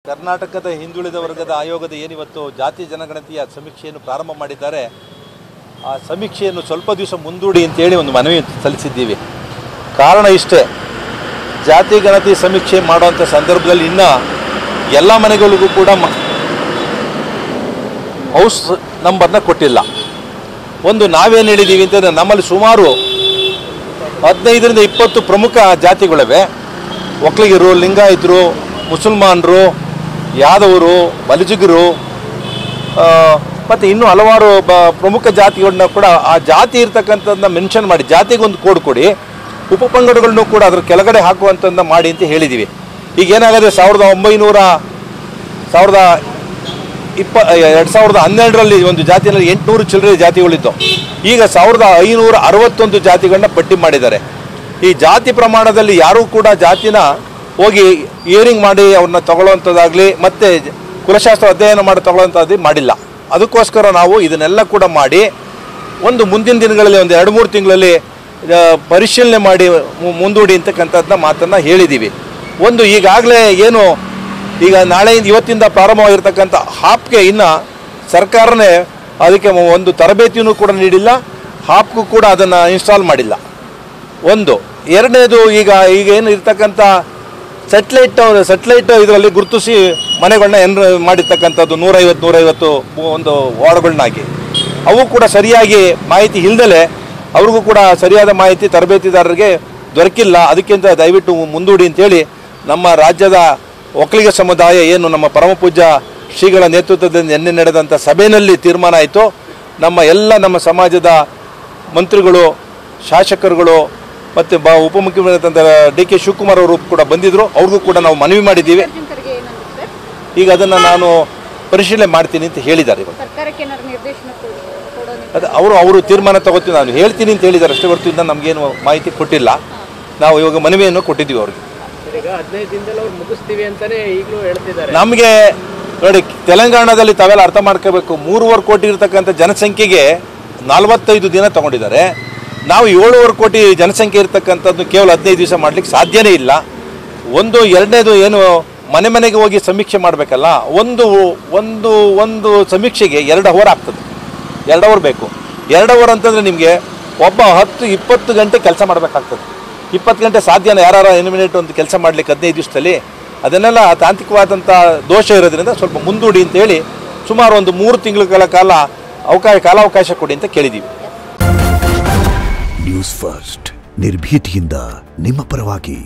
ಕರ್ನಾಟಕದ ಹಿಂದುಳಿದ ವರ್ಗದ ಆಯೋಗದ ಏನಿವತ್ತು ಜಾತಿ ಜನಗಣತಿಯ ಸಮೀಕ್ಷೆಯನ್ನು ಪ್ರಾರಂಭ ಮಾಡಿದ್ದಾರೆ, ಆ ಸಮೀಕ್ಷೆಯನ್ನು ಸ್ವಲ್ಪ ದಿವಸ ಮುಂದೂಡಿ ಅಂತೇಳಿ ಒಂದು ಮನವಿ ಸಲ್ಲಿಸಿದ್ದೀವಿ. ಕಾರಣ ಇಷ್ಟೇ, ಜಾತಿ ಗಣತಿ ಸಮೀಕ್ಷೆ ಮಾಡುವಂಥ ಸಂದರ್ಭದಲ್ಲಿ ಇನ್ನೂ ಎಲ್ಲ ಮನೆಗಳಿಗೂ ಕೂಡ ಹೌಸ್ ನಂಬರ್ನ ಕೊಟ್ಟಿಲ್ಲ. ಒಂದು ನಾವೇನು ಹೇಳಿದ್ದೀವಿ ಅಂತಂದರೆ, ನಮ್ಮಲ್ಲಿ ಸುಮಾರು 15 ರಿಂದ 20 ಪ್ರಮುಖ ಜಾತಿಗಳಿವೆ. ಒಕ್ಕಲಿಗರು, ಲಿಂಗಾಯತರು, ಮುಸಲ್ಮಾನರು, ಯಾದವರು, ಬಲಿಜಿಗರು ಮತ್ತು ಇನ್ನೂ ಹಲವಾರು ಪ್ರಮುಖ ಜಾತಿಗಳನ್ನ ಕೂಡ ಆ ಜಾತಿ ಇರ್ತಕ್ಕಂಥದ್ದನ್ನ ಮೆನ್ಷನ್ ಮಾಡಿ ಜಾತಿಗೊಂದು ಕೋಡ್ ಕೊಡಿ, ಉಪಪಂಗಡಗಳನ್ನು ಕೂಡ ಅದರ ಕೆಳಗಡೆ ಹಾಕುವಂಥದ್ದನ್ನ ಮಾಡಿ ಅಂತ ಹೇಳಿದ್ದೀವಿ. ಈಗ ಏನಾಗಿದೆ, 2012ರಲ್ಲಿ ಒಂದು ಜಾತಿಯಲ್ಲಿ 800 ಚಿಲ್ಲರೆ ಜಾತಿಗಳಿತ್ತು. ಈಗ 1561 ಜಾತಿಗಳನ್ನ ಪಟ್ಟಿ ಮಾಡಿದ್ದಾರೆ. ಈ ಜಾತಿ ಪ್ರಮಾಣದಲ್ಲಿ ಯಾರೂ ಕೂಡ ಜಾತಿನ ಹೋಗಿ ಹಿಯರಿಂಗ್ ಮಾಡಿ ಅವ್ರನ್ನ ತಗೊಳ್ಳೋವಂಥದ್ದಾಗಲಿ ಮತ್ತು ಕುಲಶಾಸ್ತ್ರ ಅಧ್ಯಯನ ಮಾಡಿ ತಗೊಳ್ಳೋವಂಥದ್ದು ಮಾಡಿಲ್ಲ. ಅದಕ್ಕೋಸ್ಕರ ನಾವು ಇದನ್ನೆಲ್ಲ ಕೂಡ ಮಾಡಿ ಒಂದು ಮುಂದಿನ ದಿನಗಳಲ್ಲಿ ಒಂದು 2-3 ತಿಂಗಳಲ್ಲಿ ಪರಿಶೀಲನೆ ಮಾಡಿ ಮುಂದೂಡಿ ಅಂತಕ್ಕಂಥದ್ದನ್ನ ಮಾತನ್ನು ಹೇಳಿದ್ದೀವಿ. ಒಂದು ಈಗಾಗಲೇ ಏನು ಈಗ ನಾಳೆಯಿಂದ ಇವತ್ತಿಂದ ಪ್ರಾರಂಭವಾಗಿರ್ತಕ್ಕಂಥ ಹಾಪ್ಗೆ ಇನ್ನು ಸರ್ಕಾರನೇ ಅದಕ್ಕೆ ಒಂದು ತರಬೇತಿಯೂ ಕೂಡ ನೀಡಿಲ್ಲ, ಹಾಪ್ಗೂ ಕೂಡ ಅದನ್ನು ಇನ್ಸ್ಟಾಲ್ ಮಾಡಿಲ್ಲ. ಒಂದು ಎರಡನೇದು, ಈಗ ಏನು ಇರ್ತಕ್ಕಂಥ ಸೆಟ್ಲೈಟ್ ಇದರಲ್ಲಿ ಗುರುತಿಸಿ ಮನೆಗಳನ್ನ ಮಾಡಿರ್ತಕ್ಕಂಥದ್ದು 150 ಒಂದು ವಾರ್ಡ್ಗಳನ್ನಾಗಿ ಅವು ಕೂಡ ಸರಿಯಾಗಿ ಮಾಹಿತಿ ಇಲ್ಲದಲೇ ಅವ್ರಿಗೂ ಕೂಡ ಸರಿಯಾದ ಮಾಹಿತಿ ತರಬೇತಿದಾರರಿಗೆ ದೊರಕಿಲ್ಲ. ಅದಕ್ಕಿಂತ ದಯವಿಟ್ಟು ಮುಂದೂಡಿ ಅಂತೇಳಿ ನಮ್ಮ ರಾಜ್ಯದ ಒಕ್ಕಲಿಗ ಸಮುದಾಯ ಏನು ನಮ್ಮ ಪರಮಪೂಜ್ಯ ಶ್ರೀಗಳ ನೇತೃತ್ವದಲ್ಲಿ ನಿನ್ನೆ ನಡೆದಂಥ ಸಭೆಯಲ್ಲಿ ತೀರ್ಮಾನ ಆಯಿತು. ನಮ್ಮ ಸಮಾಜದ ಮಂತ್ರಿಗಳು, ಶಾಸಕರುಗಳು ಮತ್ತು ಉಪಮುಖ್ಯಮಂತ್ರಿ ಡಿ.ಕೆ. ಶಿವಕುಮಾರ್ ಅವರು ಕೂಡ ಬಂದಿದ್ದರು. ಅವ್ರಿಗೂ ಕೂಡ ನಾವು ಮನವಿ ಮಾಡಿದ್ದೀವಿ. ಈಗ ಅದನ್ನು ನಾನು ಪರಿಶೀಲನೆ ಮಾಡ್ತೀನಿ ಅಂತ ಹೇಳಿದ್ದಾರೆ. ಅದು ಅವರು ತೀರ್ಮಾನ ತಗೋತೀವಿ, ನಾನು ಹೇಳ್ತೀನಿ ಅಂತ ಹೇಳಿದ್ದಾರೆ ಅಷ್ಟೇ ಹೊರತು ಇನ್ನು ನಮಗೇನು ಮಾಹಿತಿ ಕೊಟ್ಟಿಲ್ಲ. ನಾವು ಇವಾಗ ಮನವಿಯನ್ನು ಕೊಟ್ಟಿದ್ದೀವಿ ಅವ್ರಿಗೆ. ನಮಗೆ ನೋಡಿ, ತೆಲಂಗಾಣದಲ್ಲಿ ತಾವೆಲ್ಲ ಅರ್ಥ ಮಾಡ್ಕೋಬೇಕು, 3.5 ಕೋಟಿ ಇರತಕ್ಕಂಥ ಜನಸಂಖ್ಯೆಗೆ 45 ದಿನ ತಗೊಂಡಿದ್ದಾರೆ. ನಾವು 7.5 ಕೋಟಿ ಜನಸಂಖ್ಯೆ ಇರತಕ್ಕಂಥದ್ದು ಕೇವಲ 15 ದಿವಸ ಮಾಡಲಿಕ್ಕೆ ಸಾಧ್ಯನೇ ಇಲ್ಲ. ಎರಡನೇದು ಏನು ಮನೆಗೆ ಹೋಗಿ ಸಮೀಕ್ಷೆ ಮಾಡಬೇಕಲ್ಲ, ಒಂದು ಸಮೀಕ್ಷೆಗೆ 2 ಅವರ್ ಆಗ್ತದೆ. 2 ಅವರ್ ಬೇಕು. 2 ಅವರ್ ಅಂತಂದರೆ ನಿಮಗೆ ಒಬ್ಬ 10-20 ಗಂಟೆ ಕೆಲಸ ಮಾಡಬೇಕಾಗ್ತದೆ. 20 ಗಂಟೆ ಸಾಧ್ಯನ ಯಾರು ಎನಿಮಿನೇಟ್ ಒಂದು ಕೆಲಸ ಮಾಡಲಿಕ್ಕೆ 15 ದಿವಸದಲ್ಲಿ? ಅದನ್ನೆಲ್ಲ ತಾಂತ್ರಿಕವಾದಂಥ ದೋಷ ಇರೋದ್ರಿಂದ ಸ್ವಲ್ಪ ಮುಂದೂಡಿ ಅಂತೇಳಿ ಸುಮಾರು ಒಂದು 3 ತಿಂಗಳ ಕಾಲಾವಕಾಶ ಕೊಡಿ ಅಂತ ಕೇಳಿದ್ದೀವಿ. ನ್ಯೂಸ್ ಫಸ್ಟ್, ನಿರ್ಭೀತಿಯಿಂದ ನಿಮ್ಮ ಪರವಾಗಿ.